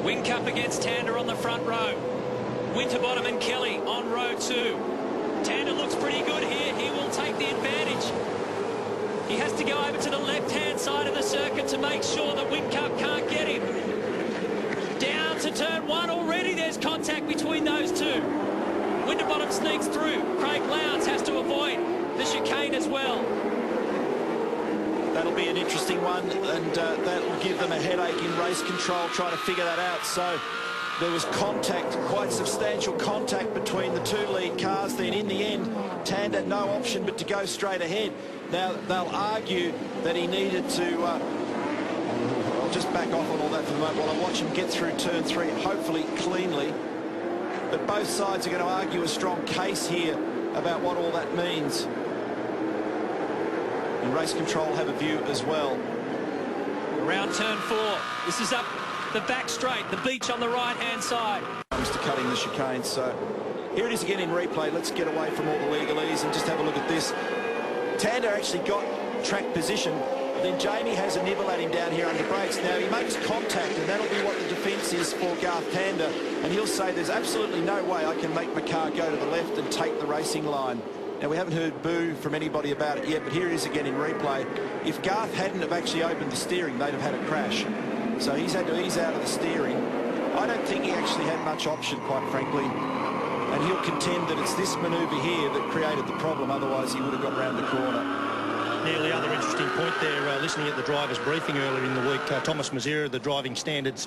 Whincup against Tander on the front row. Winterbottom and Kelly on row 2. Tander looks pretty good here. He will take the advantage. He has to go over to the left-hand side of the circuit to make sure that Whincup can't get him. Down to turn 1 already. There's contact between those two. Winterbottom sneaks through. Craig Lowndes has to avoid the chicane as well. That'll be an interesting one, and that'll give them a headache in race control trying to figure that out. So there was contact, quite substantial contact between the two lead cars. Then in the end, Tander had no option but to go straight ahead. Now they'll argue that he needed to... I'll just back off on all that for the moment while I watch him get through turn 3, hopefully cleanly. But both sides are going to argue a strong case here about what all that means. And race control have a view as well. Around turn 4. This is up the back straight, the beach on the right-hand side. Comes to cutting the chicane. So here it is again in replay. Let's get away from all the legalese and just have a look at this. Tander actually got track position. Then Jamie has a nibble at him down here under brakes. Now he makes contact, and that'll be what the defence is for Garth Tander. And he'll say there's absolutely no way I can make my car go to the left and take the racing line. Now, we haven't heard boo from anybody about it yet, but here it is again in replay. If Garth hadn't have actually opened the steering, they'd have had a crash. So he's had to ease out of the steering. I don't think he actually had much option, quite frankly. And he'll contend that it's this manoeuvre here that created the problem. Otherwise, he would have got round the corner. The other interesting point there, listening at the driver's briefing earlier in the week, Thomas Mazera, the driving standards